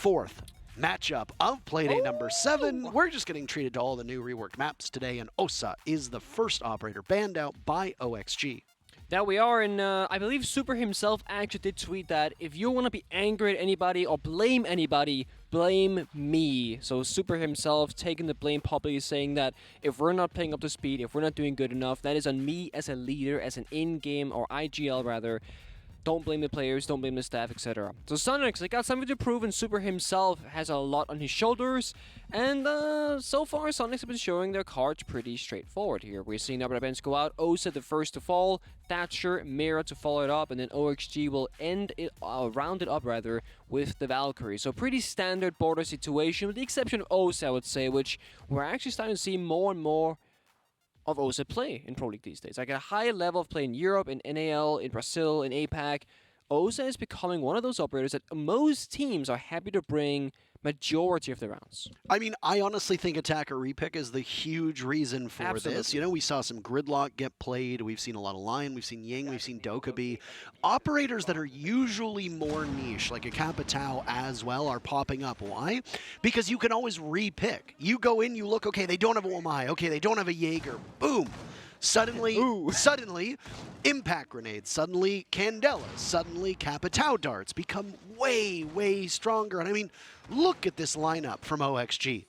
fourth matchup of Playday number 7. We're just getting treated to all the new reworked maps today, and Osa is the first operator banned out by OXG. That we are, and I believe Super himself actually did tweet that if you want to be angry at anybody or blame anybody, blame me. So Super himself taking the blame publicly, saying that if we're not playing up to speed, if we're not doing good enough, that is on me as a leader, as an in-game or IGL rather. Don't blame the players, don't blame the staff, etc. So Soniqs, they got something to prove, and Super himself has a lot on his shoulders. And so far, Soniqs have been showing their cards pretty straightforward here. We're seeing number of events go out. Osa the first to fall, Thatcher, Mira to follow it up, and then OXG will round it up rather with the Valkyrie. So pretty standard border situation, with the exception of Osa, I would say, which we're actually starting to see more and more of Osa play in Pro League these days. Like a higher level of play in Europe, in NAL, in Brazil, in APAC. Osa is becoming one of those operators that most teams are happy to bring majority of the rounds. I mean, I honestly think attacker repick is the huge reason for this. You know, we saw some Gridlock get played. We've seen a lot of Lion. We've seen Ying. We've seen Dokkaebi. Operators that are usually more niche, like a Capitao as well, are popping up. Why? Because you can always repick. You go in, you look, okay, they don't have a Wamai. Okay, they don't have a Jaeger. Boom. Suddenly, impact grenades, suddenly Candelas, suddenly Capitao darts become way, way stronger. And I mean, look at this lineup from OXG.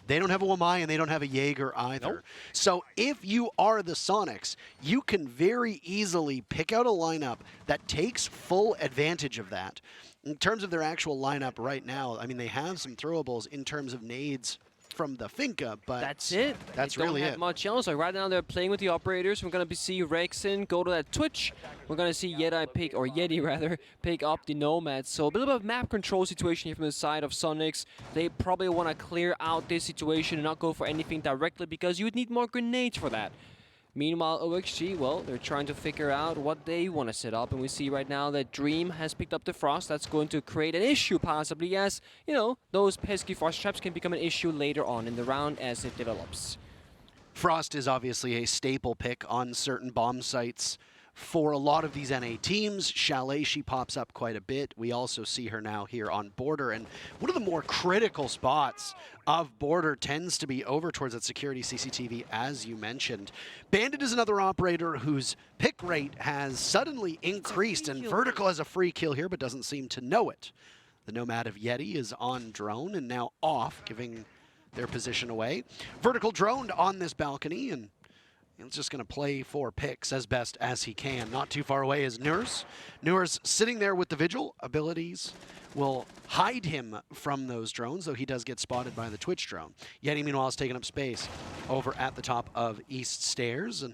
They don't have a Wamai and they don't have a Jaeger either. Nope. So if you are the Soniqs, you can very easily pick out a lineup that takes full advantage of that. In terms of their actual lineup right now, I mean, they have some throwables in terms of nades from the Finca, but that's it. That's really really it. Much else. Like right now, they're playing with the operators. We're gonna see Rexen go to that Twitch. We're gonna see Yeti pick up the Nomads. So a bit of a map control situation here from the side of Soniqs. They probably want to clear out this situation and not go for anything directly because you would need more grenades for that. Meanwhile, OXG, well, they're trying to figure out what they want to set up, and we see right now that Dream has picked up the Frost. That's going to create an issue, possibly, as, you know, those pesky Frost traps can become an issue later on in the round as it develops. Frost is obviously a staple pick on certain bomb sites for a lot of these NA teams. Chalet, she pops up quite a bit. We also see her now here on Border, and one of the more critical spots of Border tends to be over towards that security CCTV, as you mentioned. Bandit is another operator whose pick rate has suddenly increased, and Vertical has a free kill here, but doesn't seem to know it. The Nomad of Yeti is on drone and now off, giving their position away. Vertical droned on this balcony, and he's just going to play 4 picks as best as he can. Not too far away is Nurs. Nurs sitting there with the Vigil abilities will hide him from those drones, though he does get spotted by the Twitch drone. Yeti, meanwhile, is taking up space over at the top of East Stairs, and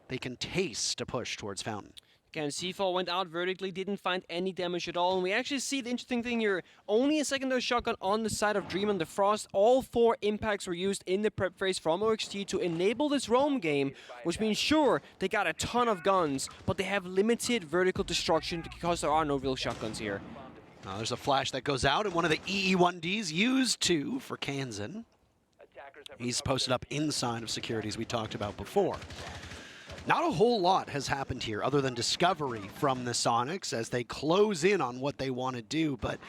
they can taste a push towards Fountain. Again, C4 went out vertically, didn't find any damage at all. And we actually see the interesting thing here. Only a secondary shotgun on the side of Dream and the Frost. All 4 impacts were used in the prep phase from OXG to enable this roam game, which means, sure, they got a ton of guns, but they have limited vertical destruction because there are no real shotguns here. There's a flash that goes out, and one of the EE1Ds used to for Kansan. He's posted up inside of securities we talked about before. Not a whole lot has happened here other than discovery from the Soniqs as they close in on what they want to do, but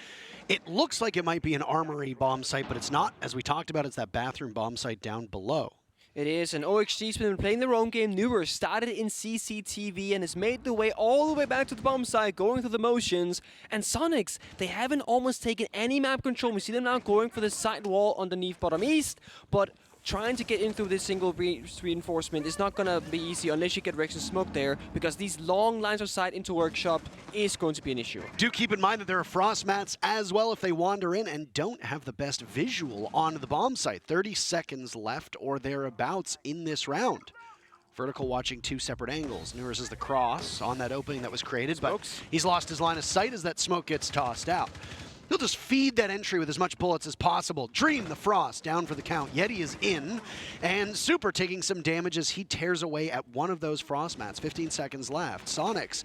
it looks like it might be an armory bomb site, but it's not. As we talked about, it's that bathroom bomb site down below. It is, and OXG's been playing their own game. Newer started in CCTV and has made the way all the way back to the bomb site, going through the motions. And Soniqs, they haven't almost taken any map control. We see them now going for the side wall underneath bottom east, but trying to get in through this single reinforcement is not going to be easy unless you get Rex and Smoke there, because these long lines of sight into Workshop is going to be an issue. Do keep in mind that there are frost mats as well if they wander in and don't have the best visual on the bomb site. 30 seconds left or thereabouts in this round. Vertical watching 2 separate angles. Nurs is the cross on that opening that was created, Smokes. But he's lost his line of sight as that smoke gets tossed out. He'll just feed that entry with as much bullets as possible. Dream the Frost down for the count. Yeti is in, and Super taking some damage as he tears away at one of those frost mats. 15 seconds left. Soniqs,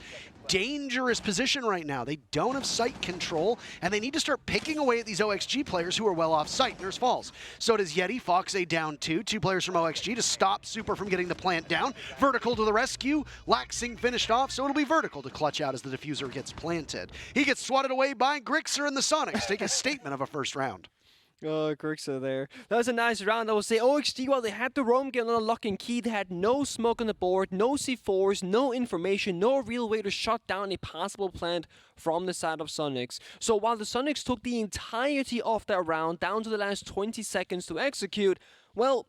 dangerous position right now. They don't have sight control, and they need to start picking away at these OXG players who are well off sight. Nurse falls. So does Yeti. Foxay down 2. 2 players from OXG to stop Super from getting the plant down. Vertical to the rescue. Laxing finished off, so it'll be Vertical to clutch out as the diffuser gets planted. He gets swatted away by Grixer in the Soniqs take a statement of a first round. Oh, Grixer there. That was a nice round. I will say OXG, while they had the roam game on a lock and key, they had no smoke on the board, no C4s, no information, no real way to shut down a possible plant from the side of Soniqs. So while the Soniqs took the entirety of that round down to the last 20 seconds to execute, well,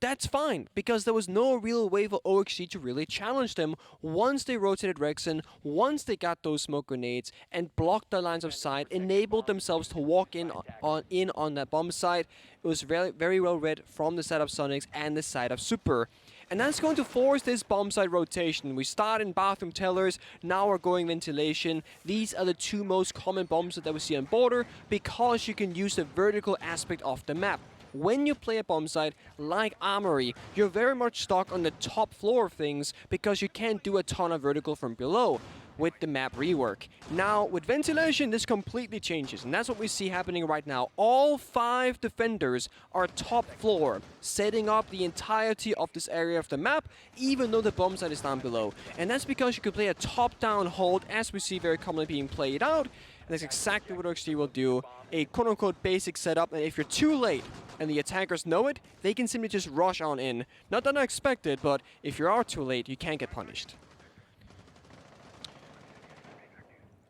that's fine, because there was no real way for OXG to really challenge them once they rotated Rexen, once they got those smoke grenades and blocked the lines of sight, enabled themselves to walk in on that bomb site. It was very, very well read from the side of Soniqs and the side of Super. And that's going to force this bomb site rotation. We start in bathroom tellers, now we're going ventilation. These are the two most common bombs that we see on border, because you can use the vertical aspect of the map. When you play a bomb site like Armory, you're very much stuck on the top floor of things because you can't do a ton of vertical from below with the map rework. Now, with ventilation, this completely changes, and that's what we see happening right now. All 5 defenders are top floor, setting up the entirety of this area of the map, even though the bomb site is down below. And that's because you could play a top-down hold, as we see very commonly being played out. And that's exactly what OXG will do. A quote-unquote basic setup, and if you're too late and the attackers know it, they can simply just rush on in. Not that unexpected, but if you are too late, you can get punished.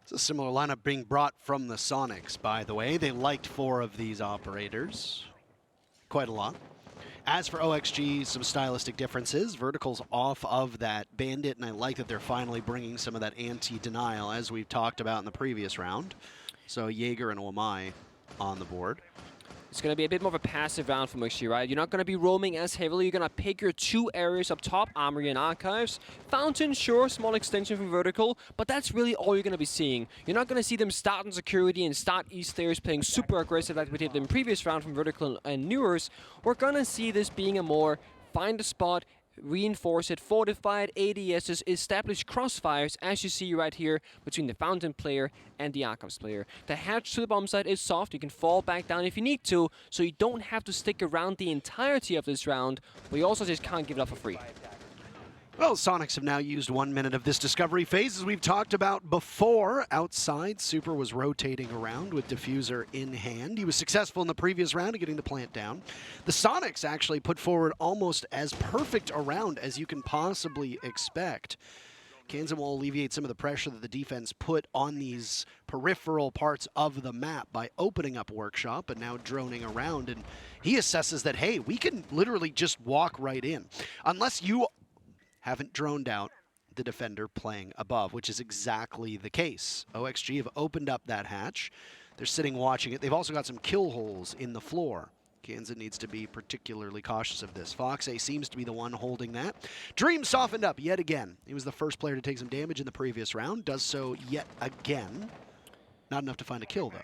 It's a similar lineup being brought from the Soniqs, by the way. They liked 4 of these operators. Quite a lot. As for OXG, some stylistic differences. Vertical's off of that Bandit, and I like that they're finally bringing some of that anti-denial, as we've talked about in the previous round. So Jaeger and Wamai on the board. It's going to be a bit more of a passive round for OXG, right? You're not going to be roaming as heavily. You're going to pick your 2 areas up top, Armory and Archives. Fountain, sure, small extension from Vertical, but that's really all you're going to be seeing. You're not going to see them start in security and start East stairs playing super aggressive like we did in the previous round from Vertical and Newers. We're going to see this being a more find a spot, reinforce it, fortified ADSs, establish crossfires, as you see right here between the Fountain player and the Archives player. The hatch to the bomb site is soft. You can fall back down if you need to, so you don't have to stick around the entirety of this round, but you also just can't give it up for free. Well, Soniqs have now used 1 minute of this discovery phase, as we've talked about before. Outside, Super was rotating around with Diffuser in hand. He was successful in the previous round of getting the plant down. The Soniqs actually put forward almost as perfect a round as you can possibly expect. Kansan will alleviate some of the pressure that the defense put on these peripheral parts of the map by opening up Workshop and now droning around. And he assesses that, hey, we can literally just walk right in. Unless you haven't droned out the defender playing above, which is exactly the case. OXG have opened up that hatch. They're sitting watching it. They've also got some kill holes in the floor. Kansan needs to be particularly cautious of this. Foxay seems to be the one holding that. Dream softened up yet again. He was the first player to take some damage in the previous round. Does so yet again. Not enough to find a kill, though.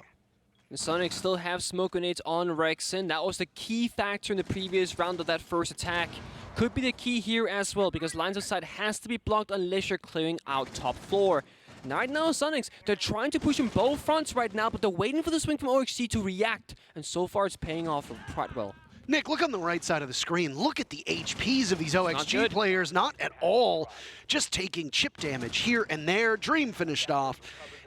The Soniqs still have smoke grenades on Rexen. That was the key factor in the previous round of that first attack. Could be the key here as well, because lines of sight has to be blocked unless you're clearing out top floor. And right now, Soniqs, they're trying to push in both fronts right now, but they're waiting for the swing from OXG to react. And so far, it's paying off quite well. Nick, look on the right side of the screen. Look at the HPs of these OXG players. Not at all. Just taking chip damage here and there. Dream finished off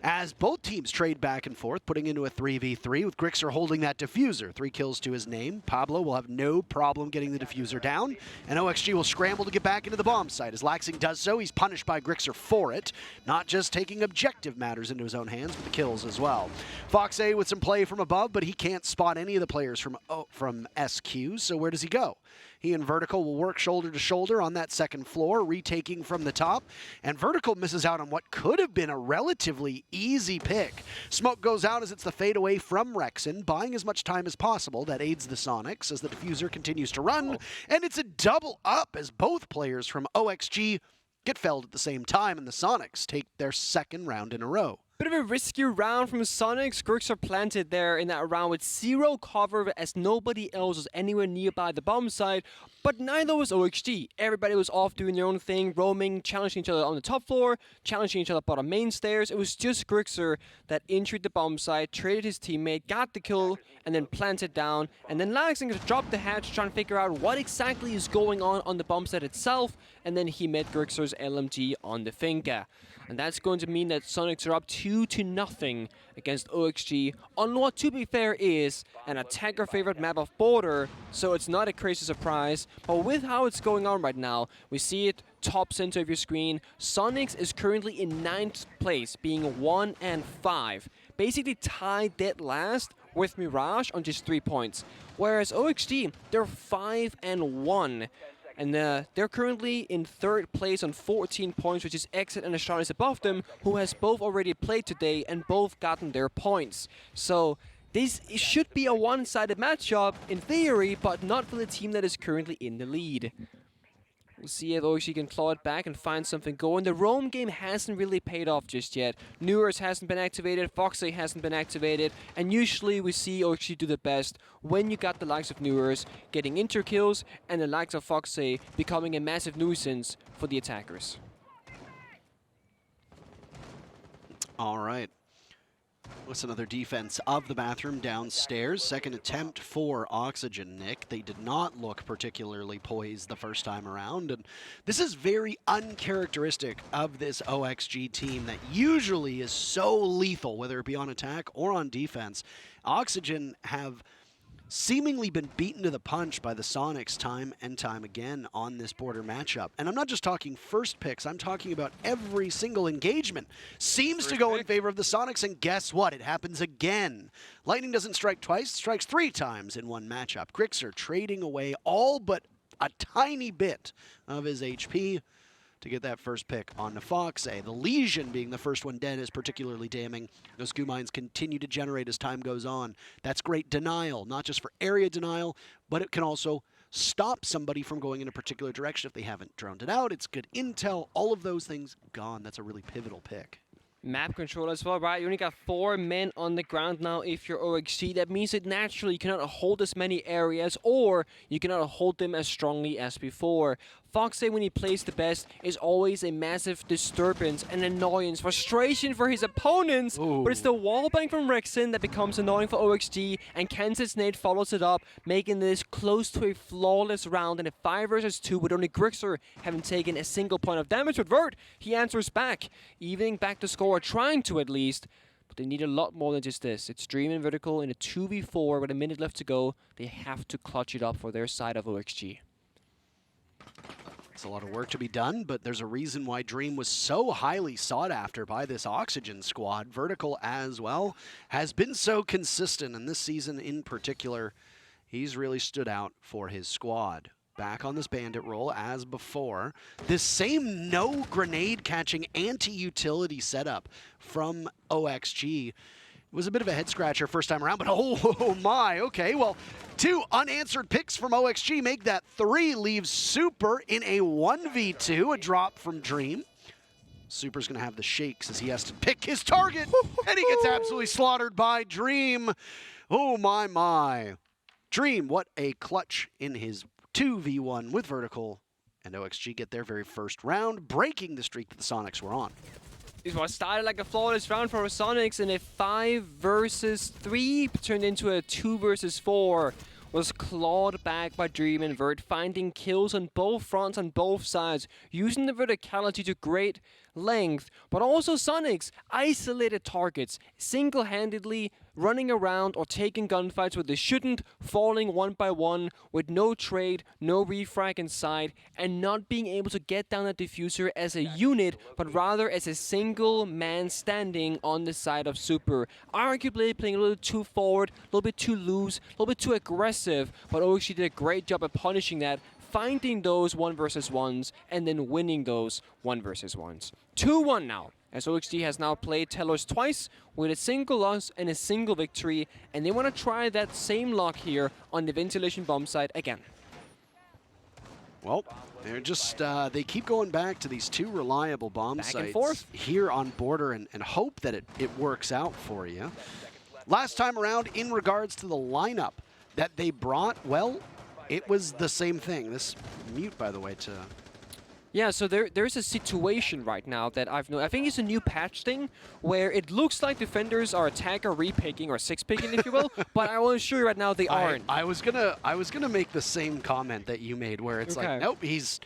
as both teams trade back and forth, putting into a 3v3 with Grixer holding that diffuser. 3 kills to his name. Pablo will have no problem getting the diffuser down, and OXG will scramble to get back into the bomb site. As Laxing does so, he's punished by Grixer for it, not just taking objective matters into his own hands, but the kills as well. Foxay with some play from above, but he can't spot any of the players from SQ, so where does he go? He and Vertical will work shoulder to shoulder on that second floor, retaking from the top. And Vertical misses out on what could have been a relatively easy pick. Smoke goes out as it's the fadeaway from Rexen, buying as much time as possible. That aids the Soniqs as the diffuser continues to run. And it's a double up as both players from OXG get felled at the same time, and the Soniqs take their second round in a row. Bit of a risky round from Soniqs. Grixer are planted there in that round with 0 cover as nobody else was anywhere nearby the bomb site, but neither was OXG. Everybody was off doing their own thing, roaming, challenging each other on the top floor, challenging each other bottom main stairs. It was just Grixer that injured the bomb site, traded his teammate, got the kill, and then planted down. And then Laxing dropped the hatch, trying to figure out what exactly is going on the bomb site itself, and then he met Grixer's LMG on the finger. and that's going to mean that Soniqs are up 2-0 against OXG on what, to be fair, is an attacker favorite map of Border, so it's not a crazy surprise. But with how it's going on right now, we see it top center of your screen. Soniqs is currently in 9th place, being 1-5, basically tied dead last with Mirage on just 3 points. Whereas OXG, they're 5-1. And they're currently in 3rd place on 14 points, which is Exit and Asharis above them, who has both already played today and both gotten their points. So this should be a one-sided matchup in theory, but not for the team that is currently in the lead. We'll see if OXG can claw it back and find something going. The roam game hasn't really paid off just yet. Newers hasn't been activated, Foxy hasn't been activated, and usually we see OXG do the best when you got the likes of Newers getting interkills and the likes of Foxy becoming a massive nuisance for the attackers. All right. What's another defense of the bathroom downstairs? Second attempt for Oxygen, Nick. They did not look particularly poised the first time around, and this is very uncharacteristic of this OXG team that usually is so lethal, whether it be on attack or on defense. Oxygen have seemingly been beaten to the punch by the Soniqs time and time again on this Border matchup. And I'm not just talking first picks, I'm talking about every single engagement seems to go in favor of the Soniqs, and guess what? It happens again. Lightning doesn't strike twice, strikes 3 times in one matchup. Grixer trading away all but a tiny bit of his HP to get that first pick on Foxy. The Legion being the first one dead is particularly damning. Those goo mines continue to generate as time goes on. That's great denial, not just for area denial, but it can also stop somebody from going in a particular direction if they haven't droned it out. It's good intel, all of those things gone. That's a really pivotal pick. Map control as well, right? You only got 4 men on the ground now if you're OXG. That means that naturally you cannot hold as many areas, or you cannot hold them as strongly as before. Foxy, when he plays the best, is always a massive disturbance and annoyance, frustration for his opponents. Ooh. But it's the wallbang from Rexon that becomes annoying for OXG, and Kansas Nate follows it up, making this close to a flawless round in a 5 versus 2 with only Grixer having taken a single point of damage. With Vert, he answers back, evening back the score, trying to at least. But they need a lot more than just this. It's Dream and Vertical in a 2v4 with a minute left to go. They have to clutch it up for their side of OXG. It's a lot of work to be done, but there's a reason why Dream was so highly sought after by this Oxygen squad. Vertical as well has been so consistent, and this season in particular, he's really stood out for his squad. Back on this bandit roll as before. This same no grenade catching anti-utility setup from OXG was a bit of a head scratcher first time around, but oh my, okay, well, 2 unanswered picks from OXG make that 3, leaves Super in a 1v2, a drop from Dream. Super's gonna have the shakes as he has to pick his target, and he gets absolutely slaughtered by Dream. Oh my. Dream, what a clutch in his 2v1 with Vertical, and OXG get their very first round, breaking the streak that the Soniqs were on. It was started like a flawless round for Soniqs, and a 5 versus 3 turned into a 2 versus 4. Was clawed back by Dream and Vert, finding kills on both fronts on both sides, using the verticality to great length, but also Soniqs isolated targets, single-handedly running around or taking gunfights where they shouldn't, falling one by one with no trade, no refrag inside, and not being able to get down that diffuser as a unit, but rather as a single man standing on the side of Super. Arguably playing a little too forward, a little bit too loose, a little bit too aggressive, but OXG did a great job at punishing that, finding those 1 versus 1s, and then winning those 1 versus 1s. 2-1 now, as OXG has now played Telos twice with a single loss and a single victory, and they want to try that same luck here on the ventilation bomb site again. Well, they're just, they keep going back to these 2 reliable bomb Back and sites forth. here on Border and hope that it works out for you. Last time around, in regards to the lineup that they brought, well, it was the same thing. This mute, by the way, to... Yeah, so there's a situation right now that I've known. I think it's a new patch thing where it looks like defenders are attacker repicking or 6-picking, if you will, but I will assure you right now they aren't. I was gonna make the same comment that you made, where it's like, nope, he's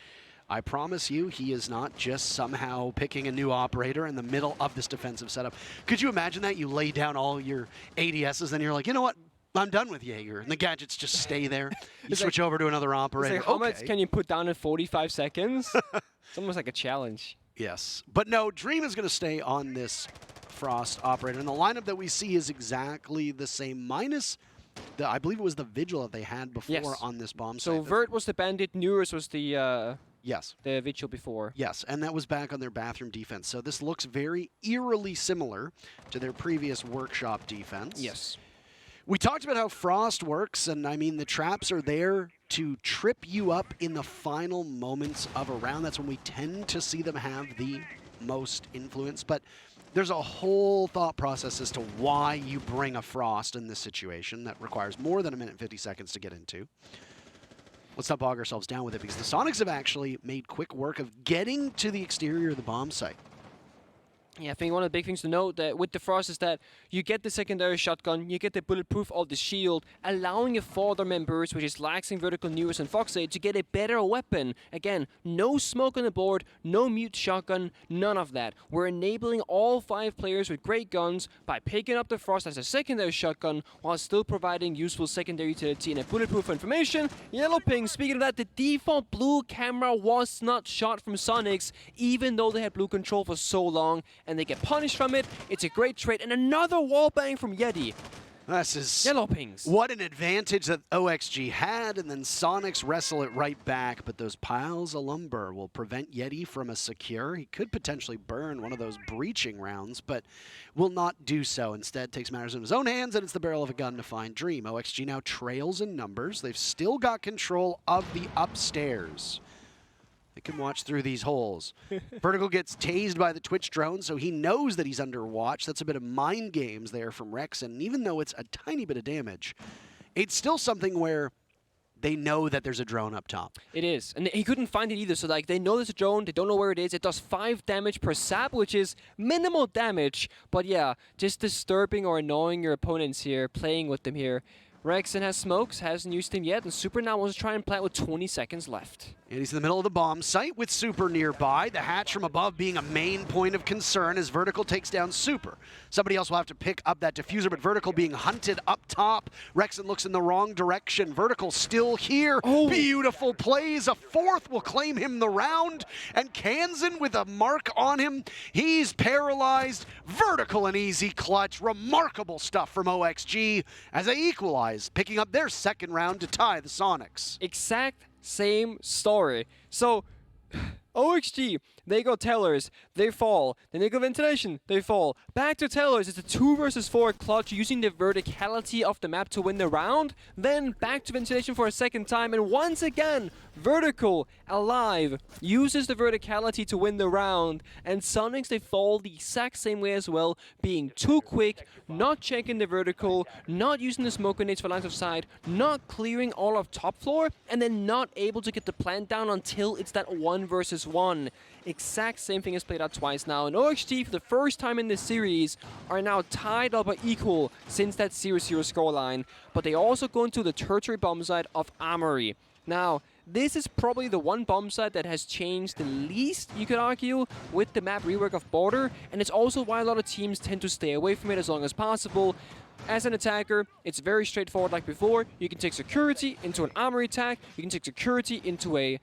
I promise you, he is not just somehow picking a new operator in the middle of this defensive setup. Could you imagine that? You lay down all your ADSs, and you're like, you know what? I'm done with Jaeger. And the gadgets just stay there. You switch over to another operator. It's like, how much can you put down in 45 seconds? It's almost like a challenge. Yes. But no, Dream is going to stay on this Frost operator. And the lineup that we see is exactly the same, minus I believe it was the Vigil that they had before on this bomb so site. Vert was the Bandit, Newers was the yes, the Vigil before. Yes, and that was back on their bathroom defense. So this looks very eerily similar to their previous workshop defense. Yes. We talked about how Frost works, and I mean, the traps are there to trip you up in the final moments of a round. That's when we tend to see them have the most influence. But there's a whole thought process as to why you bring a Frost in this situation that requires more than 1 minute and 50 seconds to get into. Let's not bog ourselves down with it, because the Soniqs have actually made quick work of getting to the exterior of the bomb site. Yeah, I think one of the big things to note that with the Frost is that you get the secondary shotgun, you get the bulletproof of the shield, allowing your further members, which is Laxing, Vertical, Newers, and Foxade, to get a better weapon. Again, no smoke on the board, no mute shotgun, none of that. We're enabling all 5 players with great guns by picking up the Frost as a secondary shotgun while still providing useful secondary utility and a bulletproof information. Yellow ping, speaking of that, the default blue camera was not shot from Soniqs, even though they had blue control for so long, and they get punished from it. It's a great trade. And another wallbang from Yeti. This is yellow pings. What an advantage that OXG had, and then Soniqs wrestle it right back, but those piles of lumber will prevent Yeti from a secure. He could potentially burn one of those breaching rounds, but will not do so. Instead, takes matters in his own hands, and it's the barrel of a gun to find Dream. OXG now trails in numbers. They've still got control of the upstairs. They can watch through these holes. Vertical gets tased by the Twitch drone, so he knows that he's under watch. That's a bit of mind games there from Rex, and even though it's a tiny bit of damage, it's still something where they know that there's a drone up top. It is, and he couldn't find it either, so like they know there's a drone, they don't know where it is. It does 5 damage per sap, which is minimal damage, but yeah, just disturbing or annoying your opponents here, playing with them here. Rexen has smokes, hasn't used him yet, and Super now wants to try and plant with 20 seconds left. And he's in the middle of the bomb site with Super nearby. The hatch from above being a main point of concern as Vertical takes down Super. Somebody else will have to pick up that diffuser, but Vertical being hunted up top. Rexen looks in the wrong direction. Vertical still here. Oh. Beautiful plays. A 4th will claim him the round. And Kansan with a mark on him. He's paralyzed. Vertical an easy clutch. Remarkable stuff from OXG as they equalize, picking up their 2nd round to tie the Soniqs. Exact same story. So, OXG, they go tellers, they fall. Then they go ventilation, they fall. Back to tellers, it's a 2 versus 4 clutch using the verticality of the map to win the round. Then back to ventilation for a 2nd time, and once again, Vertical, alive, uses the verticality to win the round. And Soniqs, they fall the exact same way as well, being too quick, not checking the vertical, not using the smoke grenades for lines of sight, not clearing all of top floor, and then not able to get the plant down until it's that 1 versus 1. Exact same thing has played out twice now, and OXG for the first time in this series are now tied up or equal since that 0-0 scoreline, but they also go into the tertiary bomb site of Armory. Now, this is probably the one bomb site that has changed the least, you could argue, with the map rework of Border, and it's also why a lot of teams tend to stay away from it as long as possible. As an attacker, it's very straightforward like before. You can take security into an armory attack, you can take security into a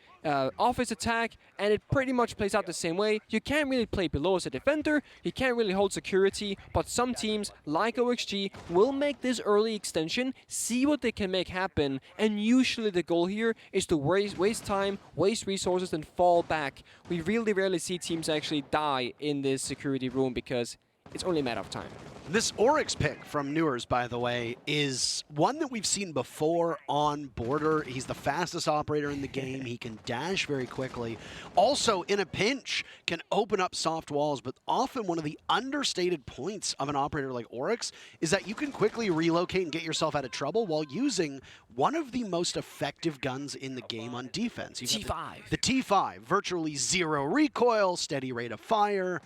office attack, and it pretty much plays out the same way. You can't really play below as a defender, you can't really hold security, but some teams, like OXG, will make this early extension, see what they can make happen, and usually the goal here is to waste time, waste resources, and fall back. We really rarely see teams actually die in this security room because it's only a matter of time. This Oryx pick from Newers, by the way, is one that we've seen before on Border. He's the fastest operator in the game. He can dash very quickly. Also, in a pinch, can open up soft walls, but often one of the understated points of an operator like Oryx is that you can quickly relocate and get yourself out of trouble while using one of the most effective guns in the game on defense. T5. The T5, virtually 0 recoil, steady rate of fire.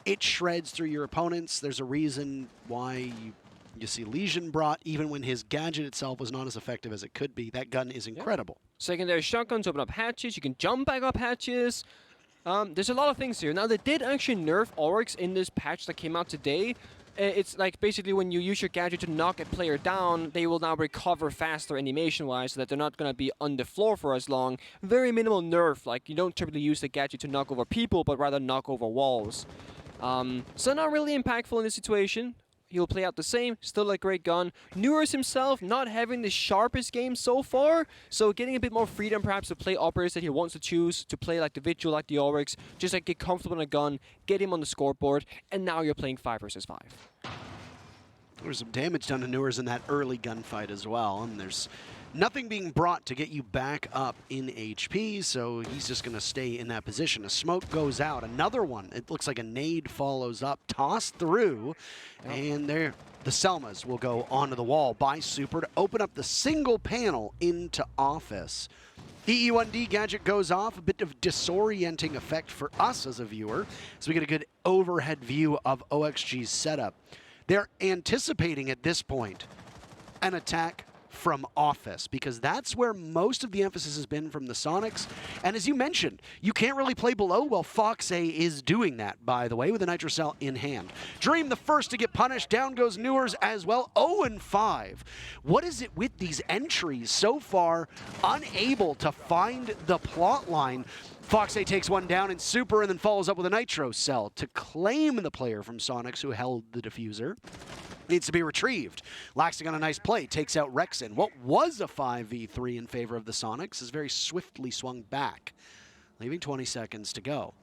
It shreds through your opponents. There's a reason why you You see Legion brought, even when his gadget itself was not as effective as it could be. That gun is incredible. Secondary shotguns open up hatches. You can jump back up hatches. There's a lot of things here. Now, they did actually nerf Oryx in this patch that came out today. It's like basically when you use your gadget to knock a player down, they will now recover faster animation-wise so that they're not going to be on the floor for as long. Very minimal nerf. Like, you don't typically use the gadget to knock over people, but rather knock over walls. So not really impactful in this situation. He'll play out the same, still a great gun. Newers himself not having the sharpest game so far, so getting a bit more freedom perhaps to play operators that he wants to choose, to play like the Vigil, like the Oryx, just like get comfortable in a gun, get him on the scoreboard, and now you're playing 5 versus 5. There was some damage done to Newers in that early gunfight as well, and there's nothing being brought to get you back up in HP, so he's just going to stay in that position. A smoke goes out. Another one. It looks like a nade follows up, tossed through, and there the Selmas will go onto the wall by Super to open up the single panel into Office. EE1D gadget goes off, a bit of disorienting effect for us as a viewer, so we get a good overhead view of OXG's setup. They're anticipating at this point an attack from Office, because that's where most of the emphasis has been from the Soniqs. And as you mentioned, you can't really play below. Well, Fox A is doing that, by the way, with a Nitro Cell in hand. Dream the first to get punished. Down goes Newers as well. 0-5. What is it with these entries so far? Unable to find the plot line. Fox A takes one down in Super and then follows up with a Nitro Cell to claim the player from Soniqs who held the diffuser. Needs to be retrieved. Laxing on a nice play, takes out Rexen. What was a 5v3 in favor of the Soniqs is very swiftly swung back, leaving 20 seconds to go.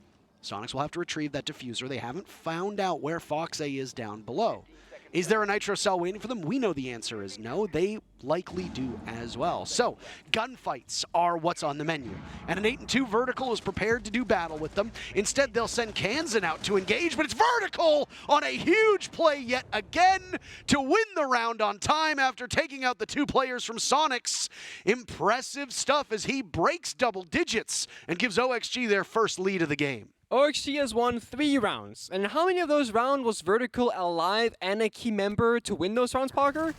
Soniqs will have to retrieve that diffuser. They haven't found out where Fox A is down below. Is there a Nitro Cell waiting for them? We know the answer is no. They likely do as well. So, gunfights are what's on the menu. And an 8-2 Vertical is prepared to do battle with them. Instead, they'll send Kansan out to engage, but it's Vertical on a huge play yet again to win the round on time after taking out the 2 players from Soniqs. Impressive stuff as he breaks double digits and gives OXG their first lead of the game. OXG has won 3 rounds. And how many of those rounds was Vertical alive and a key member to win those rounds, Parker?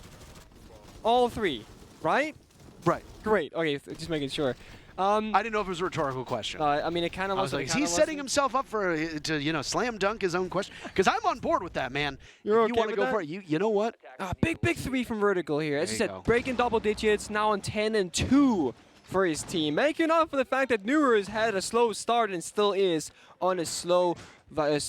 All 3, right? Right. Great. Okay, just making sure. I didn't know if it was a rhetorical question. I mean, it kind of was. I was like, he's setting himself up for to slam dunk his own question. Because I'm on board with that, man. You're okay, you want to go that? for it? You know what? Big 3 from Vertical here. As I said, go. breaking double digits, now on 10-2 for his team. Making up for the fact that Newers had a slow start and still is on a slow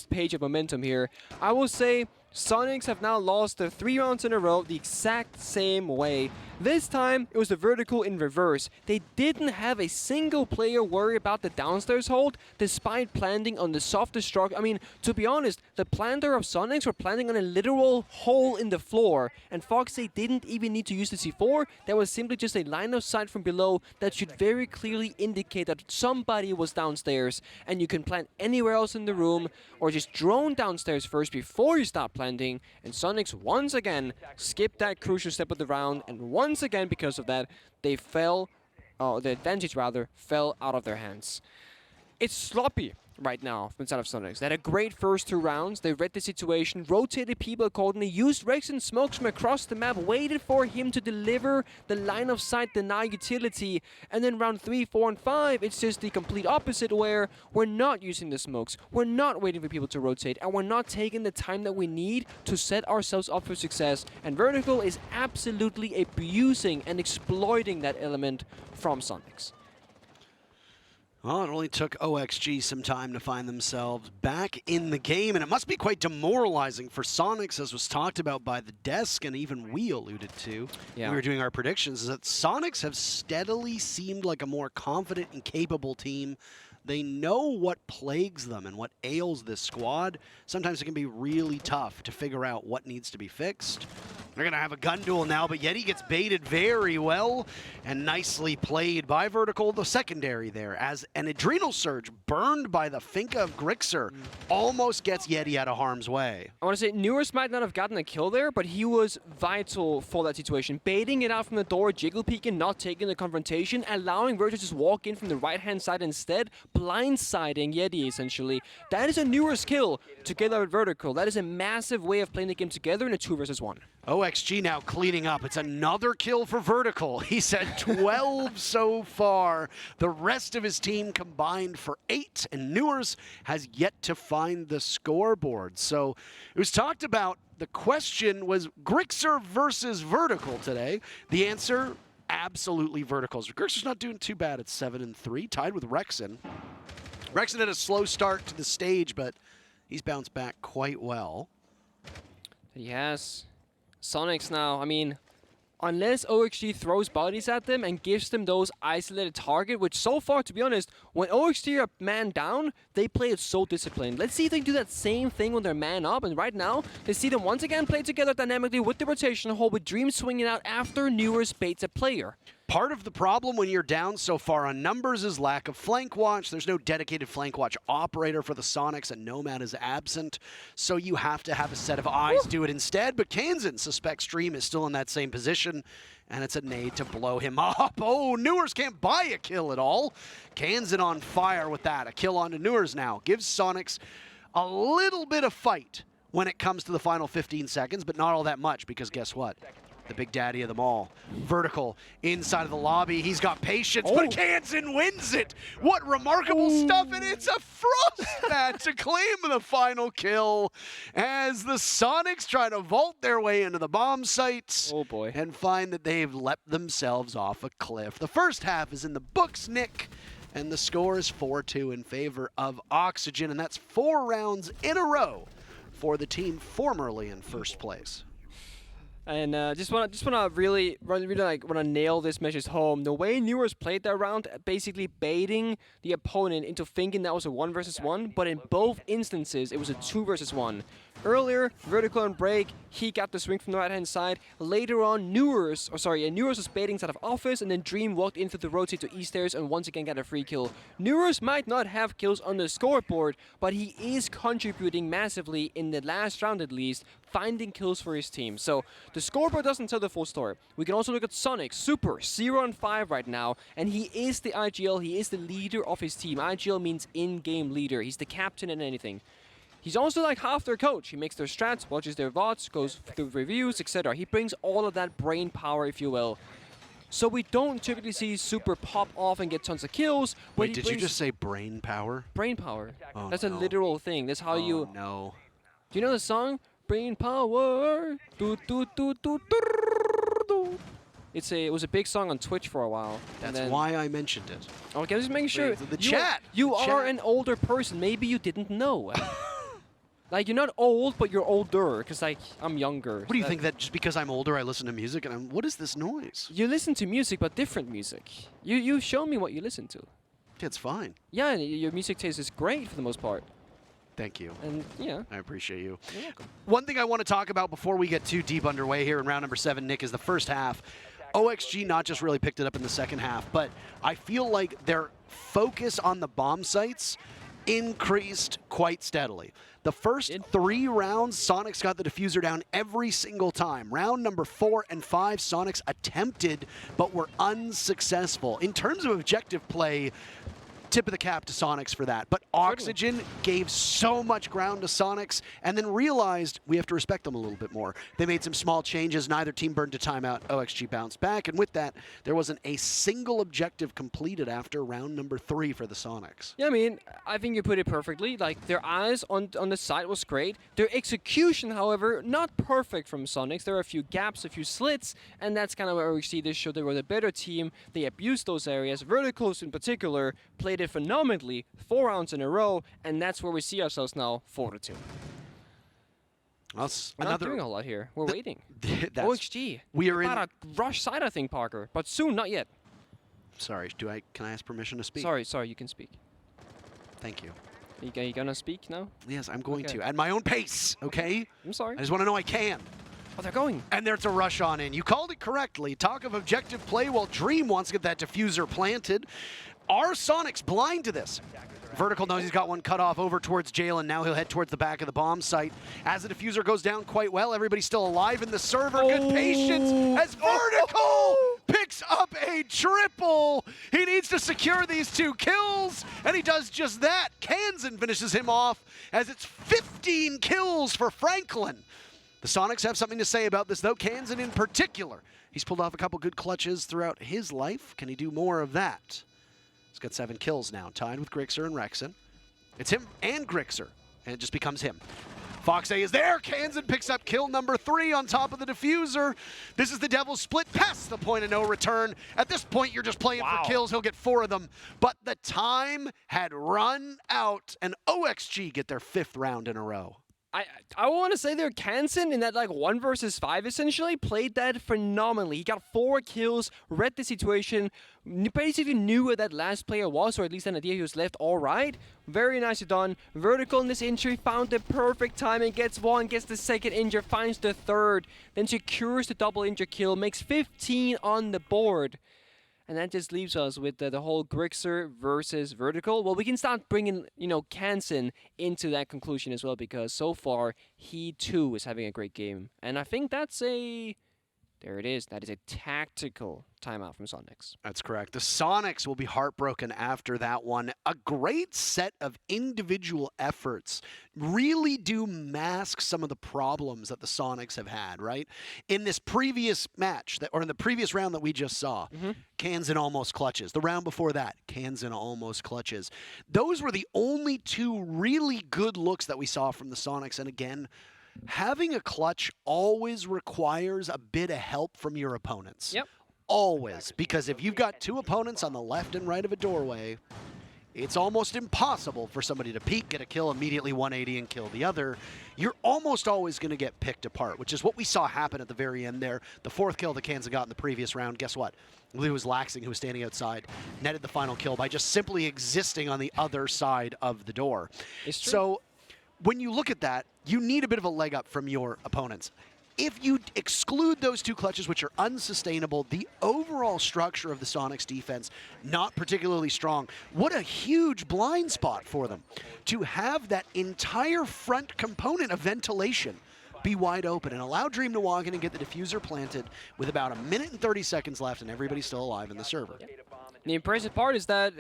page of momentum here. I will say Soniqs have now lost their 3 rounds in a row the exact same way. This time, it was the Vertical in reverse. They didn't have a single player worry about the downstairs hold, despite planting on the softest struck. I mean, to be honest, the planter of Soniqs were planting on a literal hole in the floor, and Fox A didn't even need to use the C4. That was simply just a line of sight from below that should very clearly indicate that somebody was downstairs, and you can plant anywhere else in the room, or just drone downstairs first before you start planting, and Soniqs once again skipped that crucial step of the round, and once again, because of that, they fell, the advantage rather, fell out of their hands. It's sloppy right now from inside of Soniqs. They had a great first 2 rounds. They read the situation, rotated people accordingly, used Rex and smokes from across the map, waited for him to deliver the line of sight, deny utility, and then round 3, 4, and 5, it's just the complete opposite where we're not using the smokes, we're not waiting for people to rotate, and we're not taking the time that we need to set ourselves up for success, and Vertical is absolutely abusing and exploiting that element from Soniqs. Well, it only took OXG some time to find themselves back in the game, and it must be quite demoralizing for Soniqs, as was talked about by the desk, and even we alluded to when we were doing our predictions, is that Soniqs have steadily seemed like a more confident and capable team. They know what plagues them and what ails this squad. Sometimes it can be really tough to figure out what needs to be fixed. They're going to have a gun duel now, but Yeti gets baited very well and nicely played by Vertical, the secondary there, as an Adrenal Surge burned by the Finka of Grixer almost gets Yeti out of harm's way. I want to say Newers might not have gotten a kill there, but he was vital for that situation. Baiting it out from the door, jiggle peeking, not taking the confrontation, allowing Vertical to just walk in from the right-hand side instead, blindsiding Yeti essentially. That is a Newers kill together with Vertical. That is a massive way of playing the game together in a 2 versus 1. OXG now cleaning up. It's another kill for Vertical. He's at 12 so far. The rest of his team combined for 8, and Newers has yet to find the scoreboard. So it was talked about. The question was Grixer versus Vertical today. The answer, absolutely Verticals. Grixer's not doing too bad at 7-3, tied with Rexen. Rexen had a slow start to the stage, but he's bounced back quite well. He has. Soniqs now, I mean, unless OXG throws bodies at them and gives them those isolated target, which so far, to be honest, when OXG are man down, they play it so disciplined. Let's see if they do that same thing when they're man up, and right now, they see them once again play together dynamically with the rotation hole, with Dream swinging out after Newers baits a player. Part of the problem when you're down so far on numbers is lack of flank watch. There's no dedicated flank watch operator for the Soniqs, and Nomad is absent, so you have to have a set of eyes do it instead. But Kansan suspects Dream is still in that same position, and it's a nade to blow him up. Oh, Newers can't buy a kill at all. Kansan on fire with that. A kill onto Newers now. Gives Soniqs a little bit of fight when it comes to the final 15 seconds, but not all that much, because guess what? The big daddy of them all. Vertical inside of the lobby. He's got patience, but Kansan wins it. What remarkable stuff, and it's a Frostbat to claim the final kill as the Soniqs try to vault their way into the bomb sites and find that they've leapt themselves off a cliff. The first half is in the books, Nick, and the score is 4-2 in favor of Oxygen, and that's 4 rounds in a row for the team formerly in first place. And just wanna really wanna nail this message home. The way Newers played that round, basically baiting the opponent into thinking that was a 1 versus 1, but in both instances it was a 2 versus 1. Earlier, Vertical and Break, he got the swing from the right-hand side. Later on, Newers was baiting out of office, and then Dream walked into the rotate to east stairs and once again got a free kill. Newers might not have kills on the scoreboard, but he is contributing massively in the last round at least, finding kills for his team. So the scoreboard doesn't tell the full story. We can also look at Soniqs, super 0-5 right now, and he is the IGL, he is the leader of his team. IGL means in-game leader. He's the captain and anything. He's also like half their coach. He makes their strats, watches their VODs, goes through reviews, etc. He brings all of that brain power, if you will. So we don't typically see Super pop off and get tons of kills. Wait, did you just say brain power? Brain power. Oh, that's a literal thing. That's how you... no. Do you know the song? Brain power. Do, do, do, do, do, do. It was a big song on Twitch for a while. That's why I mentioned it. Okay, just making sure. The chat. You are an older person. Maybe you didn't know. Like, you're not old, but you're older, because, like, I'm younger. What do you think, that just because I'm older, I listen to music, and what is this noise? You listen to music, but different music. You show me what you listen to. It's fine. Yeah, your music taste is great for the most part. Thank you. And, yeah. I appreciate you. You're welcome. One thing I want to talk about before we get too deep underway here in round number 7, Nick, is the first half. OXG not just really picked it up in the second half, but I feel like their focus on the bomb sites increased quite steadily. The first 3 rounds, Soniqs got the diffuser down every single time. Round number 4 and 5, Soniqs attempted but were unsuccessful. In terms of objective play, tip of the cap to Soniqs for that. But Oxygen gave so much ground to Soniqs and then realized we have to respect them a little bit more. They made some small changes. Neither team burned a timeout. OXG bounced back. And with that, there wasn't a single objective completed after round number 3 for the Soniqs. Yeah, I mean, I think you put it perfectly. Like, their eyes on the side was great. Their execution, however, not perfect from Soniqs. There are a few gaps, a few slits, and that's kind of where we see this show. They were the better team. They abused those areas. Verticals in particular played it phenomenally 4 rounds in a row, and that's where we see ourselves now, 4-2. We're not doing a lot here. We're waiting. OXG. We are about a rush side, I think, Parker, but soon, not yet. Sorry, can I ask permission to speak? Sorry, you can speak. Thank you. You gonna speak now? Yes, I'm going to. At my own pace, okay? I'm sorry. I just want to know I can. Oh, they're going. And there's a rush on in. You called it correctly. Talk of objective play while Dream wants to get that diffuser planted. Are Soniqs blind to this? Vertical knows he's got one cut off over towards Jalen. Now he'll head towards the back of the bomb site. As the diffuser goes down quite well, everybody's still alive in the server. Good patience as Vertical picks up a triple. He needs to secure these 2 kills, and he does just that. Kansan finishes him off as it's 15 kills for Franklin. The Sonics have something to say about this, though. Kansan in particular. He's pulled off a couple good clutches throughout his life. Can he do more of that? He's got 7 kills now, tied with Grixer and Rexen. It's him and Grixer, and it just becomes him. Foxay is there. Kansan picks up kill number 3 on top of the diffuser. This is the Devil's Split past the point of no return. At this point, you're just playing for kills. He'll get 4 of them. But the time had run out, and OXG get their 5th round in a row. I want to say there, Kansan in that like 1 versus 5 essentially played that phenomenally. He got 4 kills, read the situation, basically knew where that last player was, or at least an idea he was left all right. Very nicely done. Vertical in this injury, found the perfect timing, gets 1, gets the 2nd injure, finds the 3rd, then secures the double injure kill, makes 15 on the board. And that just leaves us with the whole Grixer versus Vertical. Well, we can start bringing, Kansan into that conclusion as well, because so far, he too is having a great game. And I think that's there it is. That is a tactical timeout from Soniqs. That's correct. The Sonics will be heartbroken after that one. A great set of individual efforts really do mask some of the problems that the Sonics have had, right? In this previous match, or in the previous round that we just saw, Kansan almost clutches. The round before that, Kansan almost clutches. Those were the only 2 really good looks that we saw from the Sonics. And again, having a clutch always requires a bit of help from your opponents. Yep. Always. Because if you've got 2 opponents on the left and right of a doorway, it's almost impossible for somebody to peek, get a kill, immediately 180 and kill the other. You're almost always going to get picked apart, which is what we saw happen at the very end there. The 4th kill that Kansan got in the previous round, guess what? I believe it was Laxing who was standing outside, netted the final kill by just simply existing on the other side of the door. It's true. So when you look at that, you need a bit of a leg up from your opponents. If you exclude those 2 clutches, which are unsustainable, the overall structure of the Sonics defense, not particularly strong. What a huge blind spot for them to have that entire front component of ventilation be wide open and allow Dream to walk in and get the diffuser planted with about 1 minute and 30 seconds left and everybody's still alive in the server. The impressive part is that,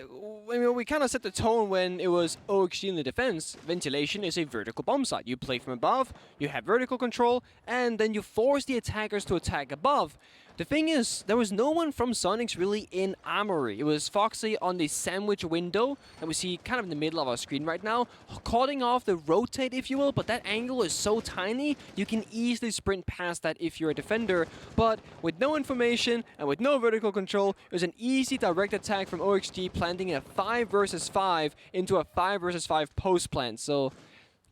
we kind of set the tone when it was OXG in the defense. Ventilation is a vertical bomb site. You play from above, you have vertical control, and then you force the attackers to attack above. The thing is, there was no one from Soniqs really in Armory. It was Foxy on the sandwich window that we see kind of in the middle of our screen right now, calling off the rotate, if you will, but that angle is so tiny, you can easily sprint past that if you're a defender. But with no information and with no vertical control, it was an easy direct attack from OXG, planting a 5 versus 5 into a 5 versus 5 post plant. So,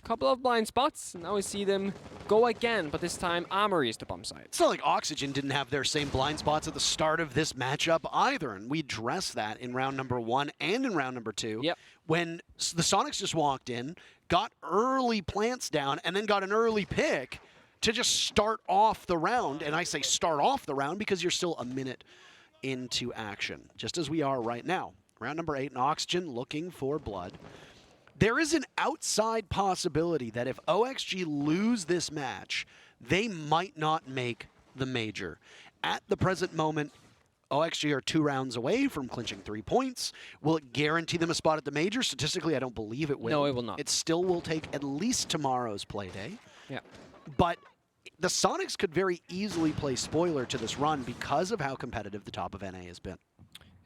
couple of blind spots. Now we see them go again, but this time Armory is the bomb site. It's not like Oxygen didn't have their same blind spots at the start of this matchup either, and we addressed that in round number 1 and in round number 2. Yep. When the Sonics just walked in, got early plants down, and then got an early pick to just start off the round. And I say start off the round because you're still a minute into action, just as we are right now. Round number 8, and Oxygen looking for blood. There is an outside possibility that if OXG lose this match, they might not make the major. At the present moment, OXG are 2 rounds away from clinching 3 points. Will it guarantee them a spot at the major? Statistically, I don't believe it will. No, it will not. It still will take at least tomorrow's Playday. Yeah. But the Sonics could very easily play spoiler to this run because of how competitive the top of NA has been.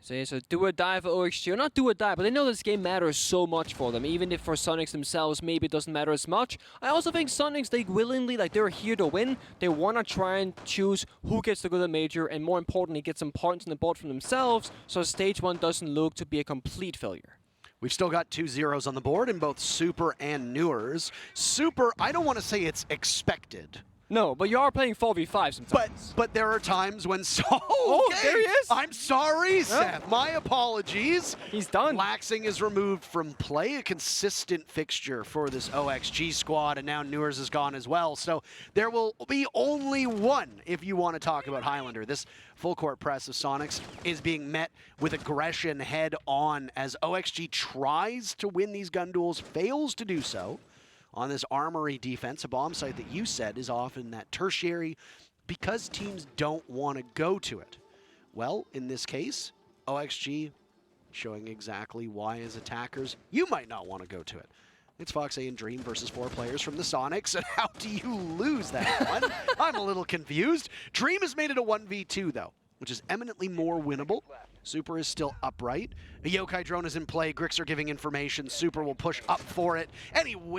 So it's a do or die for OXG, or not do or die, but they know this game matters so much for them, even if for Soniqs themselves maybe it doesn't matter as much. I also think Soniqs, they willingly, they're here to win. They want to try and choose who gets to go to the major, and more importantly, get some points on the board from themselves, so stage 1 doesn't look to be a complete failure. We've still got 2 zeros on the board in both Super and Newers. Super, I don't want to say it's expected. No, but you are playing 4v5 sometimes. But there are times when... Oh, there he is! I'm sorry, Seth. My apologies. He's done. Laxing is removed from play, a consistent fixture for this OXG squad, and now Newers is gone as well. So there will be only one if you want to talk about Highlander. This full court press of Sonics is being met with aggression head on as OXG tries to win these gun duels, fails to do so. On this Armory defense, a bomb site that you said is often that tertiary because teams don't want to go to it. Well, in this case, OXG showing exactly why as attackers you might not want to go to it. It's Fox A and Dream versus 4 players from the Soniqs, and how do you lose that one? I'm a little confused. Dream has made it a 1v2, though, which is eminently more winnable. Super is still upright. A Yokai drone is in play. Grixer giving information. Super will push up for it.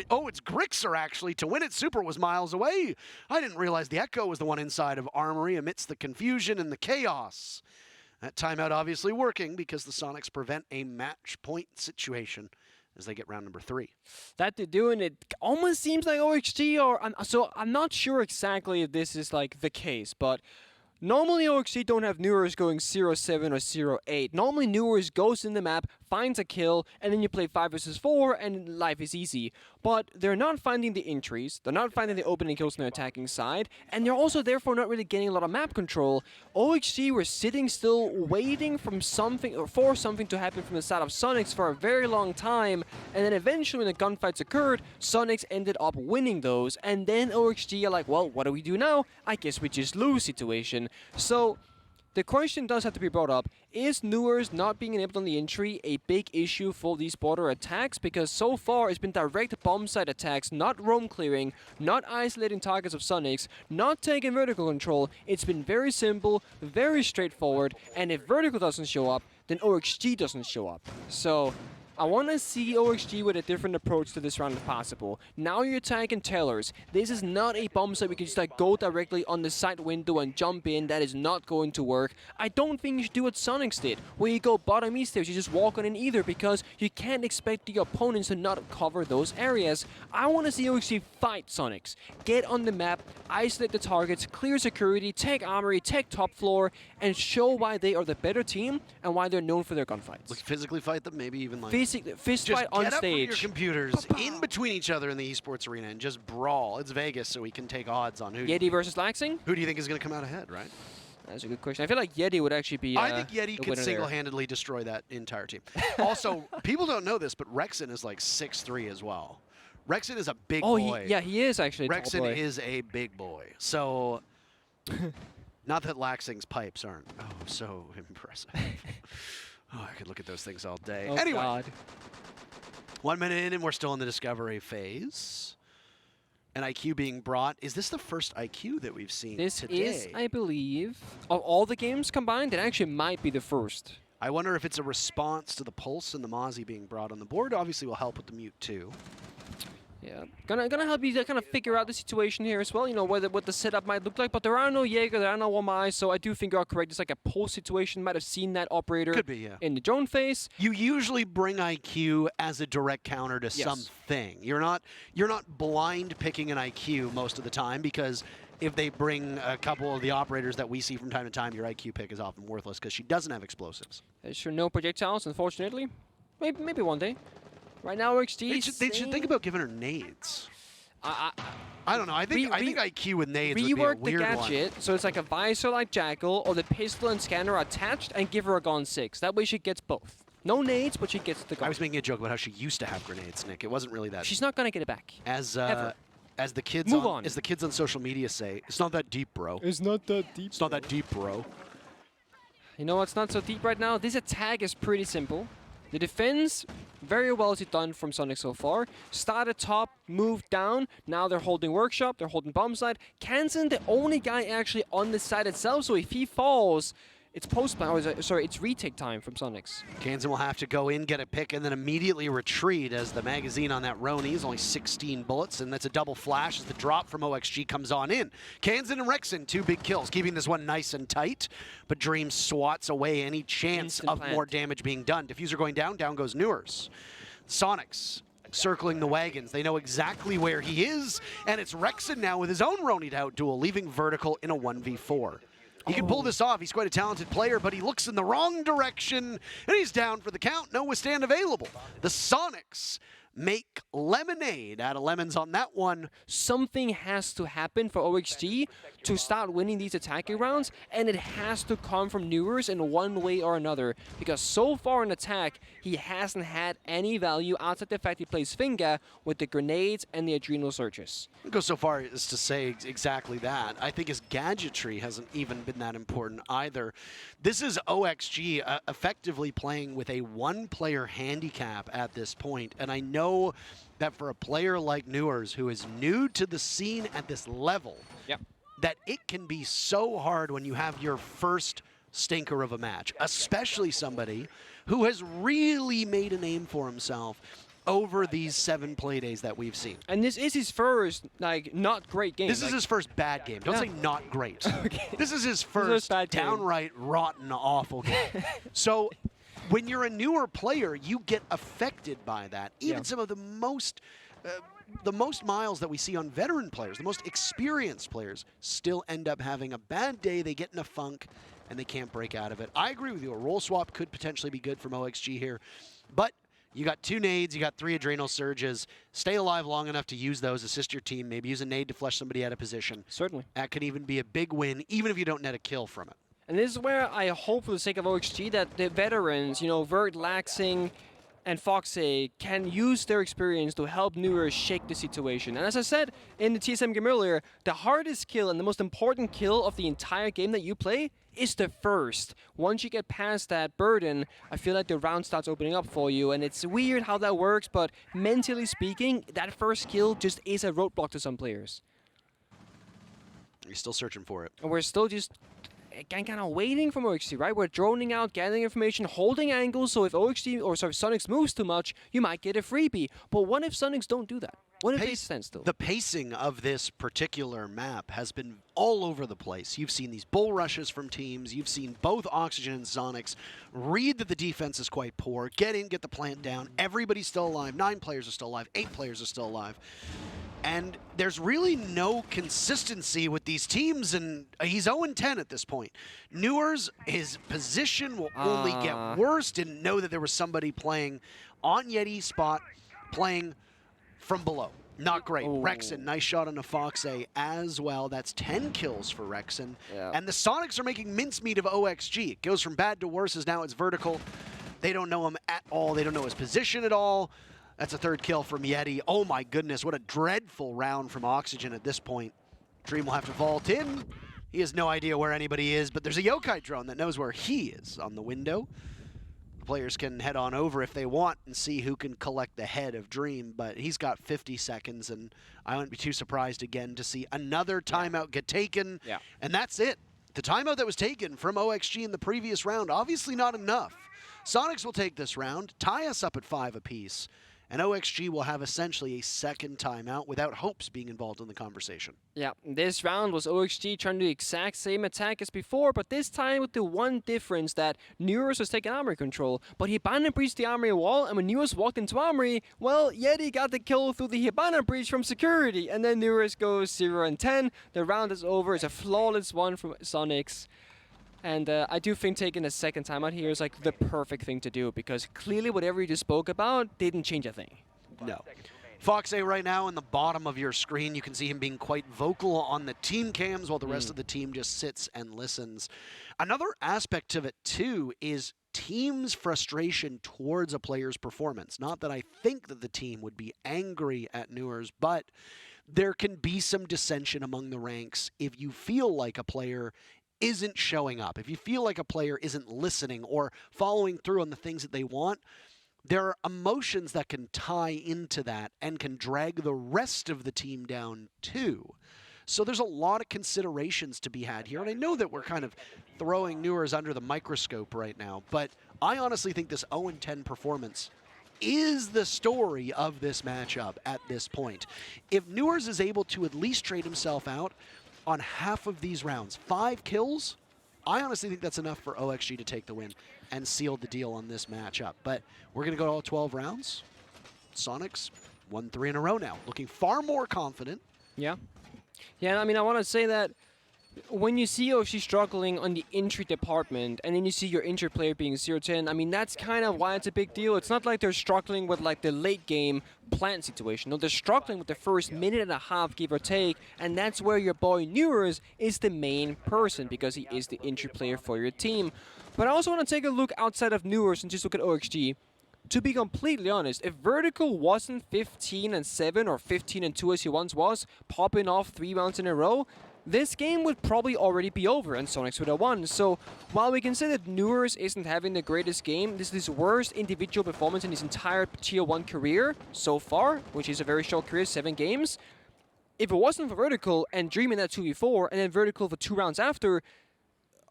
Oh, it's Grixer, actually. To win it, Super was miles away. I didn't realize the Echo was the one inside of Armory amidst the confusion and the chaos. That timeout obviously working because the Soniqs prevent a match point situation as they get round number 3. That they're doing it almost seems like OXG, or so I'm not sure exactly if this is like the case, but normally OXG don't have Newers going 0-7 or 0-8. Normally Newers goes in the map, finds a kill, and then you play 5 versus 4 and life is easy. But they're not finding the entries, they're not finding the opening kills on their attacking side, and they're also therefore not really getting a lot of map control. OXG were sitting still waiting for something to happen from the side of Soniqs for a very long time, and then eventually when the gunfights occurred, Soniqs ended up winning those, and then OXG are like, well, what do we do now? I guess we just lose situation. So the question does have to be brought up, is Newers not being enabled on the entry a big issue for these border attacks? Because so far it's been direct bomb site attacks, not roam clearing, not isolating targets of Soniqs, not taking vertical control. It's been very simple, very straightforward, and if vertical doesn't show up, then OXG doesn't show up. So I want to see OXG with a different approach to this round if possible. Now you're attacking tellers. This is not a bomb site we can just like go directly on the side window and jump in. That is not going to work. I don't think you should do what Soniqs did, where you go bottom east stairs, you just walk on in either, because you can't expect the opponents to not cover those areas. I want to see OXG fight Soniqs. Get on the map, isolate the targets, clear security, take armory, take top floor, and show why they are the better team and why they're known for their gunfights. Like physically fight them, maybe even like fist fight on get up from stage. your computers in between each other in the esports arena and just brawl. It's Vegas, so we can take odds on who. Yeti versus Laxing? Who do you think is going to come out ahead, right? That's a good question. I feel like Yeti would actually be. I think Yeti could single-handedly destroy that entire team. Also, people don't know this, but Rexon is like 6'3" as well. Rexon is a big boy. Yeah, he is actually a tall Rexon boy. is a big boy. So, not that Laxing's pipes aren't so impressive. Oh, I could look at those things all day. Oh, anyway, God. 1 minute in and we're still in the discovery phase. An IQ being brought. Is this the first IQ that we've seen This today? is, I believe, of all the games combined, it actually might be the first. I wonder if it's a response to the Pulse and the Mozzie being brought on the board. Obviously will help with the Mute too. Yeah, gonna help you kind of figure out the situation here as well, you know, what the setup might look like, but there are no Jaeger, there are no Wamai, so I do think you are correct. It's like a Pulse situation, might have seen that operator Could be, yeah. in the drone phase. You usually bring IQ as a direct counter to something. You're not blind picking an IQ most of the time, because if they bring a couple of the operators that we see from time to time, your IQ pick is often worthless because she doesn't have explosives. Sure, no projectiles, unfortunately. Maybe one day. Right now, OXG. They should think about giving her nades. I don't know. I think IQ with nades would be a rework the weird gadget, one. so it's like a visor like Jackal, or the pistol and scanner attached, and give her a gun 6. That way she gets both. No nades, but she gets the gun. I was making a joke about how she used to have grenades, Nick. It wasn't really that. She's not gonna get it back. As the kids as the kids on social media say, it's not that deep, bro. It's not that deep. It's not that deep, bro. You know what's not so deep right now? This attack is pretty simple. The defense, very well done from Sonic so far. Started top, moved down. Now they're holding Workshop, they're holding Bomb Side. Kansan, the only guy actually on the side itself, so if he falls, it's it's retake time from Soniqs. Kansan will have to go in, get a pick, and then immediately retreat as the magazine on that Roni is only 16 bullets, and that's a double flash as the drop from OXG comes on in. Kansan and Rexon, 2 big kills, keeping this one nice and tight, but Dream swats away any chance of more damage being done. Diffuser going down, down goes Newers. Soniqs circling the wagons. They know exactly where he is, and it's Rexon now with his own Roni'd out duel, leaving Vertical in a 1v4. He can pull this off. He's quite a talented player, but he looks in the wrong direction, and he's down for the count. No withstand available. The Soniqs make lemonade out of lemons on that one. Something has to happen for OXG to start winning these attacking rounds, and it has to come from Newers in one way or another, because so far in attack, he hasn't had any value outside the fact he plays Finger with the grenades and the adrenal surges. I'll go so far as to say exactly that. I think his gadgetry hasn't even been that important either. This is OXG effectively playing with a one-player handicap at this point, and I know know that for a player like Newers, who is new to the scene at this level, Yep. that it can be so hard when you have your first stinker of a match, especially somebody who has really made a name for himself over these 7 Playdays that we've seen. And this is his first, like, not great game. This is his first bad game. Don't Yeah. say not great. Okay. This is his first bad game. downright rotten, awful game. So when you're a newer player, you get affected by that. Even Yeah. some of the most miles that we see on veteran players, the most experienced players, still end up having a bad day. They get in a funk, and they can't break out of it. I agree with you. A role swap could potentially be good from OXG here, but you got 2 nades, you got 3 adrenal surges. Stay alive long enough to use those, assist your team, maybe use a nade to flush somebody out of position. Certainly. That could even be a big win, even if you don't net a kill from it. And this is where I hope, for the sake of OXG, that the veterans, Vert, Laxing, and Foxy can use their experience to help Newers shake the situation. And as I said in the TSM game earlier, the hardest kill and the most important kill of the entire game that you play is the first. Once you get past that burden, I feel like the round starts opening up for you. And it's weird how that works, but mentally speaking, that first kill just is a roadblock to some players. You're still searching for it. And we're still just kind of waiting for OXG, right? We're droning out, gathering information, holding angles, so if Soniqs moves too much, you might get a freebie. But what if Soniqs don't do that? What if they stand still? The pacing of this particular map has been all over the place. You've seen these bull rushes from teams. You've seen both Oxygen and Soniqs read that the defense is quite poor, get in, get the plant down. Everybody's still alive. 9 players are still alive. 8 players are still alive. And there's really no consistency with these teams, and he's 0-10 at this point. Newers, his position will only get worse. Didn't know that there was somebody playing on Yeti spot, playing from below. Not great. Ooh. Rexen, nice shot on a Foxay as well. That's 10 kills for Rexen. Yeah. And the Soniqs are making mincemeat of OXG. It goes from bad to worse as now it's vertical. They don't know him at all. They don't know his position at all. That's a 3rd kill from Yeti. Oh my goodness, what a dreadful round from Oxygen at this point. Dream will have to vault in. He has no idea where anybody is, but there's a Yokai drone that knows where he is on the window. Players can head on over if they want and see who can collect the head of Dream, but he's got 50 seconds, and I wouldn't be too surprised again to see another timeout get taken, and that's it. The timeout that was taken from OXG in the previous round, obviously not enough. Soniqs will take this round, tie us up at 5 apiece, and OXG will have essentially a 2nd timeout without Hopes being involved in the conversation. Yeah, this round was OXG trying to do the exact same attack as before, but this time with the one difference that Newers was taking armory control, but Hibana breached the armory wall, and when Newers walked into armory, well, Yeti got the kill through the Hibana breach from security, and then Newers goes 0-10. The round is over. It's a flawless one from Soniqs. And I do think taking a 2nd timeout here is like the perfect thing to do, because clearly whatever you just spoke about didn't change a thing. No. Foxay right now in the bottom of your screen, you can see him being quite vocal on the team cams while the rest of the team just sits and listens. Another aspect of it too is team's frustration towards a player's performance. Not that I think that the team would be angry at Newers, but there can be some dissension among the ranks if you feel like a player isn't showing up, if you feel like a player isn't listening or following through on the things that they want. There are emotions that can tie into that and can drag the rest of the team down too. So there's a lot of considerations to be had here, and I know that we're kind of throwing Newers under the microscope right now, but I honestly think this 0-10 performance is the story of this matchup at this point. If Newers is able to at least trade himself out on half of these rounds, 5 kills, I honestly think that's enough for OXG to take the win and seal the deal on this matchup. But we're going to go all 12 rounds. Soniqs won 3 in a row now, looking far more confident. Yeah. Yeah, I mean, I want to say that when you see OXG struggling on the entry department, and then you see your injured player being 0-10, I mean, that's kind of why it's a big deal. It's not like they're struggling with like the late game plant situation. No, they're struggling with the first minute and a half, give or take, and that's where your boy Newers is the main person, because he is the entry player for your team. But I also want to take a look outside of Newers and just look at OXG. To be completely honest, if Vertical wasn't 15-7 or 15-2 as he once was, popping off 3 rounds in a row, this game would probably already be over and Soniqs would have won. So while we can say that Newers isn't having the greatest game, this is his worst individual performance in his entire Tier 1 career so far, which is a very short career, 7 games. If it wasn't for Vertical and Dream in that 2v4 and then Vertical for 2 rounds after,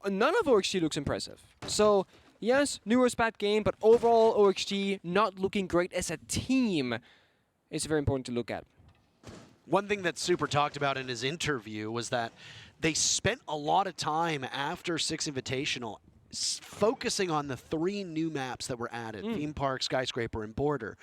none of OXG looks impressive. So yes, Newers bad game, but overall OXG not looking great as a team. It's very important to look at. One thing that Super talked about in his interview was that they spent a lot of time after Six Invitational focusing on the 3 new maps that were added, Theme Park, Skyscraper, and Border.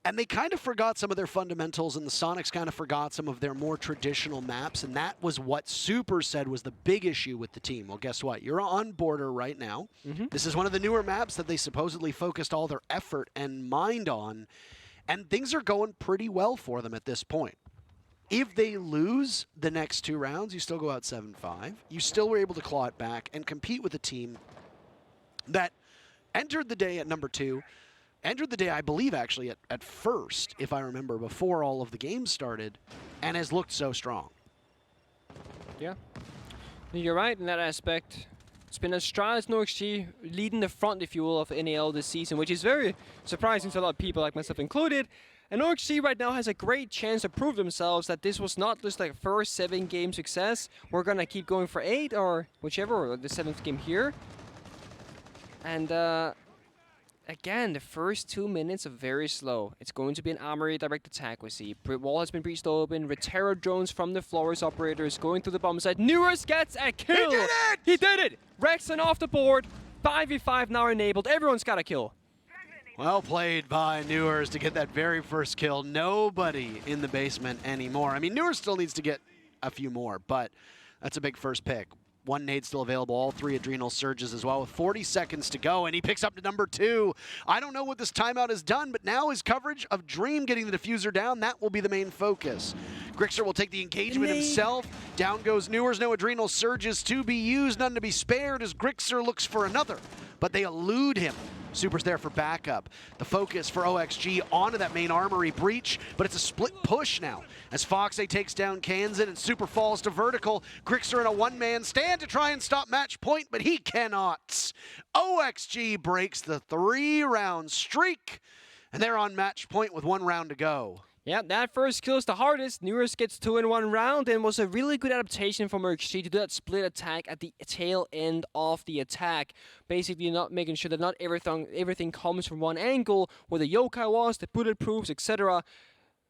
And they kind of forgot some of their fundamentals, and the Soniqs kind of forgot some of their more traditional maps, and that was what Super said was the big issue with the team. Well, guess what? You're on Border right now. This is one of the newer maps that they supposedly focused all their effort and mind on, and things are going pretty well for them at this point. If they lose the next 2 rounds, you still go out 7-5. You still were able to claw it back and compete with a team that entered the day at number 2, entered the day, I believe, actually, at first, if I remember, before all of the games started, and has looked so strong. Yeah. You're right in that aspect. It's been Astralis and OXG leading the front, if you will, of NAL this season, which is very surprising to a lot of people, like myself included. And OXG right now has a great chance to prove themselves that this was not just like a first 7-game success. We're going to keep going for 8 or whichever, or the 7th game here. And again, the first 2 minutes are very slow. It's going to be an armory direct attack, we see. Wall has been breached open. Retero drones from the Flores operators going through the bomb site. Newers gets a kill! He did it! He did it! Rexon off the board. 5v5 now enabled. Everyone's got a kill. Well played by Newers to get that very first kill. Nobody in the basement anymore. I mean, Newers still needs to get a few more, but that's a big first pick. 1 nade still available, all 3 adrenal surges as well with 40 seconds to go, and he picks up to number 2. I don't know what this timeout has done, but now his coverage of Dream getting the diffuser down, that will be the main focus. Grixer will take the engagement himself. Down goes Newers, no adrenal surges to be used, none to be spared as Grixer looks for another, but they elude him. Super's there for backup. The focus for OXG onto that main armory breach, but it's a split push now. As Foxay takes down Kansan and Super falls to vertical. Grixer in a 1-man stand to try and stop match point, but he cannot. OXG breaks the 3-round streak, and they're on match point with 1 round to go. Yeah, that first kill is the hardest. Newers gets 2 in 1 round and was a really good adaptation from OXG to do that split attack at the tail end of the attack. Basically not making sure that not everything comes from one angle, where the yokai was, the bulletproofs, etc.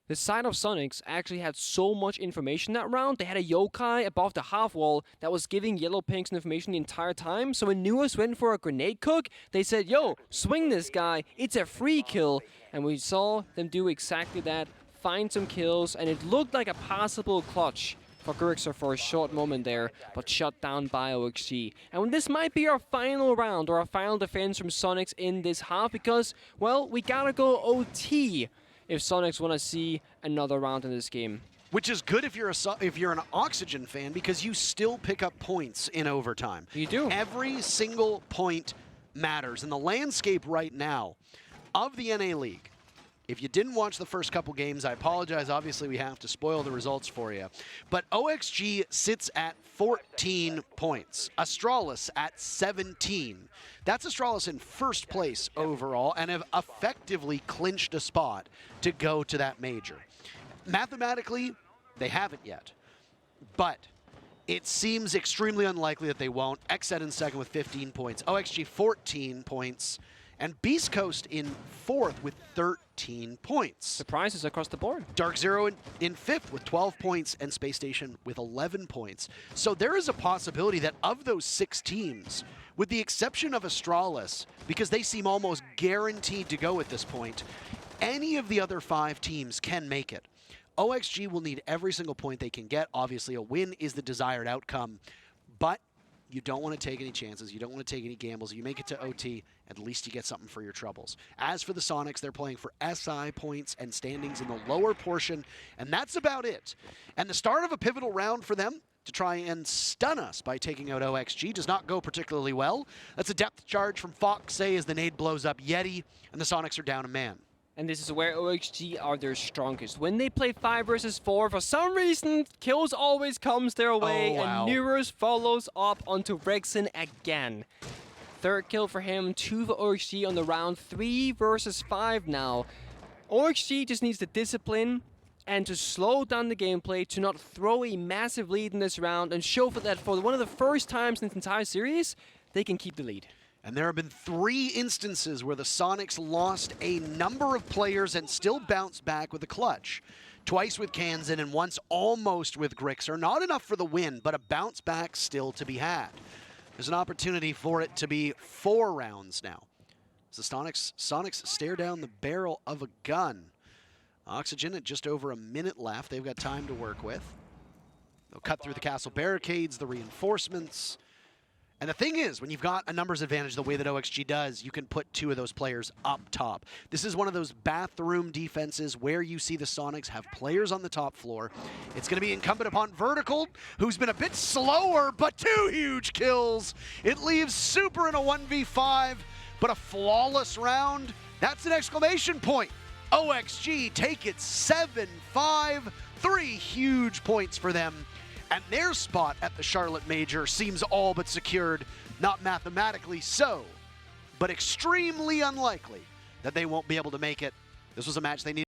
The side of Soniqs actually had so much information that round. They had a yokai above the half wall that was giving yellow pinks information the entire time. So when Newers went for a grenade cook, they said, yo, swing this guy, it's a free kill. And we saw them do exactly that. Find some kills, and it looked like a possible clutch for Grixer for a short moment there, but shut down by OXG. And this might be our final round, or our final defense from Soniqs in this half, because, well, we gotta go OT if Soniqs want to see another round in this game. Which is good if you're an Oxygen fan, because you still pick up points in overtime. You do. Every single point matters. And the landscape right now of the NA League, if you didn't watch the first couple games, I apologize. Obviously, we have to spoil the results for you. But OXG sits at 14 points. Astralis at 17. That's Astralis in first place overall and have effectively clinched a spot to go to that major. Mathematically, they haven't yet. But it seems extremely unlikely that they won't. Xset in second with 15 points. OXG 14 points. And Beast Coast in 4th with 13 points. Surprises across the board. Dark Zero in 5th with 12 points, and Space Station with 11 points. So there is a possibility that of those 6 teams, with the exception of Astralis, because they seem almost guaranteed to go at this point, any of the other 5 teams can make it. OXG will need every single point they can get. Obviously, a win is the desired outcome, but you don't want to take any chances. You don't want to take any gambles. You make it to OT, at least you get something for your troubles. As for the Soniqs, they're playing for SI points and standings in the lower portion, and that's about it. And the start of a pivotal round for them to try and stun us by taking out OXG does not go particularly well. That's a depth charge from Foxay as the nade blows up Yeti, and the Soniqs are down a man. And this is where OXG are their strongest. When they play 5 versus 4, for some reason, kills always comes their way, Oh, wow. and Neuros follows up onto Rexen again. Third kill for him, 2 for OXG on the round, 3 versus 5 now. OXG just needs the discipline and to slow down the gameplay, to not throw a massive lead in this round, and show that for one of the first times in this entire series, they can keep the lead. And there have been 3 instances where the Soniqs lost a number of players and still bounced back with a clutch. Twice with Kansan and once almost with Grixer. Not enough for the win, but a bounce back still to be had. There's an opportunity for it to be 4 rounds now. As the Soniqs stare down the barrel of a gun. Oxygen at just over a minute left. They've got time to work with. They'll cut through the castle barricades, the reinforcements. And the thing is, when you've got a numbers advantage the way that OXG does, you can put 2 of those players up top. This is one of those bathroom defenses where you see the Soniqs have players on the top floor. It's going to be incumbent upon Vertical, who's been a bit slower, but 2 huge kills. It leaves Super in a 1v5, but a flawless round. That's an exclamation point. OXG take it 7-5, 3 huge points for them. And their spot at the Charlotte Major seems all but secured, not mathematically so, but extremely unlikely that they won't be able to make it. This was a match they needed.